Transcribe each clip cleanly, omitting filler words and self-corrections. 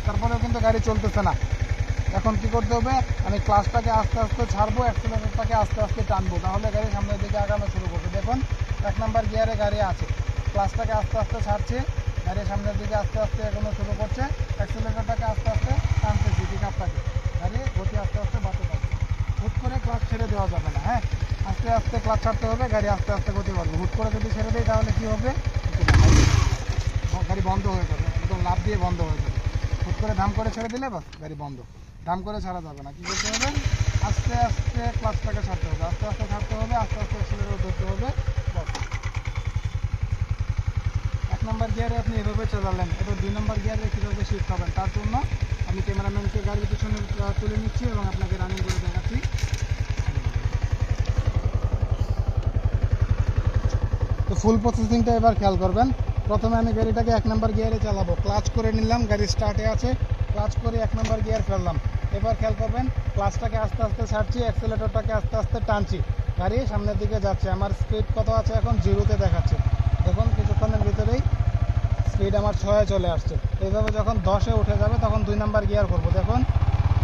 তারপরেও কিন্তু গাড়ি চলতেছে না। এখন কি করতে হবে, আমি ক্লাচটাকে আস্তে আস্তে ছাড়বো, অ্যাক্সিলারেটরটাকে আস্তে আস্তে টানবো, তাহলে গাড়ি সামনের দিকে আগানো শুরু করবে। দেখুন 1 নাম্বার গিয়ারে গাড়ি আছে, ক্লাচটাকে আস্তে আস্তে ছাড়ছি, গাড়ি সামনের দিকে আস্তে আস্তে এগোনো শুরু করছে, অ্যাক্সিলারেটরটাকে আস্তে আস্তে টানতেছি পিকআপটাকে, গাড়ি গতি আস্তে আস্তে বাড়তে থাকবে। হুট করে ক্লাচ ছেড়ে দেওয়া যাবে না, হ্যাঁ, আস্তে আস্তে ক্লাচ ছাড়তে হবে, গাড়ি আস্তে আস্তে গতি বাড়বে। হুট করে যদি ছেড়ে দেয় তাহলে কী হবে, গাড়ি বন্ধ হয়ে যাবে, একদম লাফ দিয়ে বন্ধ হয়ে যাবে। হুট করে ধাম করে ছেড়ে দিলে বাস গাড়ি বন্ধ, ধাম করে ছাড়া যাবে না। কী করতে হবে, আস্তে আস্তে ক্লাচটাকে ছাড়তে হবে, আস্তে আস্তে ছাড়তে হবে, আস্তে আস্তে অ্যাক্সিলারেটর ধরতে হবে। 1 নাম্বার গিয়ারে আপনি এভাবে চালালেন, এবার 2 নাম্বার গিয়ারে কীভাবে শিফট হবেন তার জন্য আমি ক্যামেরাম্যানকে গাড়ির পিছনে তুলে নিচ্ছি এবং আপনাকে রানিং করে দেখাচ্ছি। তো ফুল প্রসেসিংটা এবার খেয়াল করবেন। প্রথমে আমি গাড়িটাকে 1 নাম্বার গিয়ারে চালাবো, ক্লাচ করে নিলাম, গাড়ি স্টার্টে আছে, ক্লাচ করে 1 নাম্বার গিয়ার ফেললাম। এবার খেয়াল করবেন, ক্লাচটাকে আস্তে আস্তে ছাড়ছি, অ্যাক্সিলারেটরটাকে আস্তে আস্তে টানছি, গাড়ি সামনের দিকে যাচ্ছে। আমার স্পিড কত আছে এখন, 0-তে দেখাচ্ছে। দেখুন কিছুক্ষণের ভিতরেই স্পিড আমার 6-এ চলে আসছে। এইভাবে যখন 10-এ উঠে যাবে তখন 2 নাম্বার গিয়ার করব। দেখুন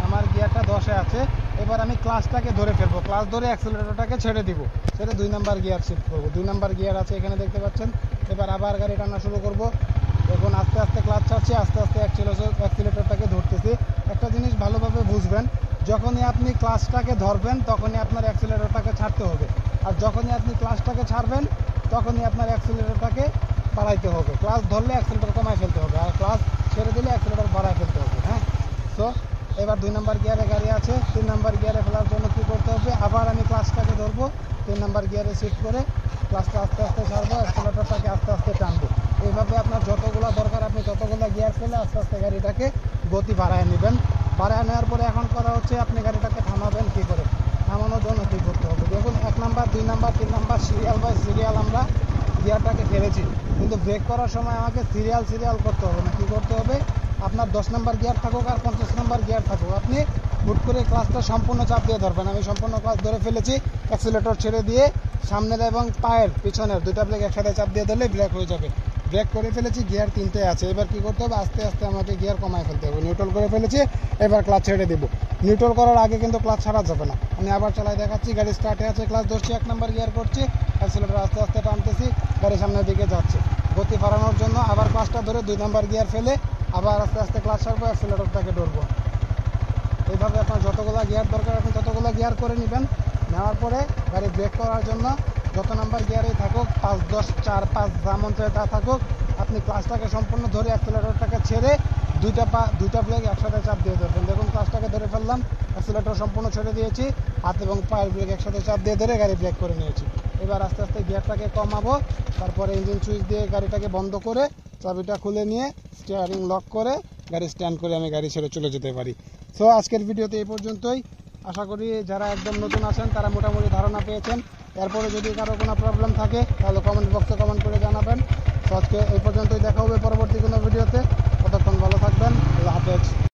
আমার গিয়ারটা 10-এ আছে, এবার আমি ক্লাচটাকে ধরে ফেলবো, ক্লাচ ধরে অ্যাক্সিলারেটরটাকে ছেড়ে দিব, ছেড়ে 2 নাম্বার গিয়ার শিফট করবো। 2 নাম্বার গিয়ার আছে এখানে দেখতে পাচ্ছেন। এবার আবার গাড়ি টানা শুরু করব। দেখুন আস্তে আস্তে ক্লাচ ছাড়ছি, আস্তে আস্তে অ্যাক্সিলারেটরটাকে ধরতেছি। একটা জিনিস ভালোভাবে বুঝবেন, যখনই আপনি ক্লাচটাকে ধরবেন তখনই আপনার অ্যাক্সিলারেটরটাকে ছাড়তে হবে, আর যখনই আপনি ক্লাচটাকে ছাড়বেন তখনই আপনার অ্যাক্সিলারেটরটাকে বাড়াইতে হবে। ক্লাচ ধরলে অ্যাক্সিলারেটর কমায় ফেলতে হবে, আর ক্লাচ ছেড়ে দিলে অ্যাক্সিলারেটর বাড়ায় ফেলতে হবে, হ্যাঁ। সো এবার 2 নাম্বার গিয়ারে গাড়ি আছে, 3 নাম্বার গিয়ারে ফেলার জন্য কী করতে হবে, আবার আমি ক্লাচটাকে ধরবো, 3 নাম্বার গিয়ারে শিফট করে ক্লাচটা আস্তে আস্তে ছাড়বো, অ্যাক্সিলারেটরটাকে আস্তে আস্তে টানবো। এইভাবে আপনার যতগুলো দরকার আপনি ততগুলো গিয়ার ফেলে আস্তে আস্তে গাড়িটাকে গতি বাড়ায় নেবেন। বাড়ায় নেওয়ার পরে এখন করা হচ্ছে, আপনি গাড়িটাকে থামাবেন কী করে, থামানোর জন্য কী করতে হবে। দেখুন 1 number 2 number 3 number serial by serial আমরা গিয়ারটাকে ফেলেছি, কিন্তু ব্রেক করার সময় আমাকে সিরিয়াল করতে হবে না। কী করতে হবে, আপনার 10 নাম্বার গিয়ার থাকুক আর 50 নাম্বার গিয়ার থাকুক, আপনি হুট করে ক্লাচটা সম্পূর্ণ চাপ দিয়ে ধরবেন। আমি সম্পূর্ণ ক্লাচ ধরে ফেলেছি, অ্যাক্সিলারেটর ছেড়ে দিয়ে সামনের এবং পায়ের পিছনের 2টা ব্রেক একসাথে চাপ দিয়ে ধরলে ব্রেক হয়ে যাবে। ব্রেক করে ফেলেছি, গিয়ার 3টে আছে। এবার কী করতে হবে, আস্তে আস্তে আমাকে গিয়ার কমায় ফেলতে হবে। নিউট্রাল করে ফেলেছি, এবার ক্লাচ ছেড়ে দেবো। নিউট্রাল করার আগে কিন্তু ক্লাচ ছাড়া যাবে না। আমি আবার চালাই দেখাচ্ছি, গাড়ি স্টার্টে আছে, ক্লাচ ধরছি, 1 নাম্বার গিয়ার করছি, অ্যাক্সিলারেটর আস্তে আস্তে টানতেছি, গাড়ি সামনের দিকে যাচ্ছে। গতি বাড়ানোর জন্য আবার ক্লাচটা ধরে 2 নাম্বার গিয়ার ফেলে আবার আস্তে আস্তে ক্লাচ ছাড়বো, অ্যাক্সিলারেটরটাকে ধরবো। এইভাবে আপনার যতগুলো গিয়ার দরকার আপনি ততগুলো গিয়ার করে নেবেন। নেওয়ার পরে গাড়ি ব্রেক করার জন্য যত নাম্বার গিয়ারেই থাকুক, 5, 10, 4, 5 যা মন চায় তা থাকুক, আপনি ক্লাচটাকে সম্পূর্ণ ধরে অ্যাক্সিলারেটরটাকে ছেড়ে 2টা ব্রেক একসাথে চাপ দিয়ে ধরবেন। দেখুন ক্লাচটাকে ধরে ফেললাম, অ্যাক্সিলারেটর সম্পূর্ণ ছেড়ে দিয়েছি, হাত এবং পায়ের ব্রেক একসাথে চাপ দিয়ে ধরে গাড়ি ব্রেক করে নিয়েছি। এবার আস্তে আস্তে গিয়ারটাকে কমাবো, তারপরে ইঞ্জিন সুইচ দিয়ে গাড়িটাকে বন্ধ করে চাবিটা খুলে নিয়ে স্টিয়ারিং লক করে গাড়ি স্ট্যান্ড করে আমি গাড়ি ছেড়ে চলে যেতে পারি। সো আজকের ভিডিওতে এই পর্যন্তই। আশা করি যারা একদম নতুন আছেন তারা মোটামুটি ধারণা পেয়েছেন। এরপরে যদি কারো কোনো প্রবলেম থাকে তাহলে কমেন্ট বক্সে কমেন্ট করে জানাবেন। তো আজকে এই পর্যন্তই, দেখা হবে পরবর্তী কোনো ভিডিওতে। ততক্ষণ ভালো থাকবেন, আল্লাহ হাফেজ।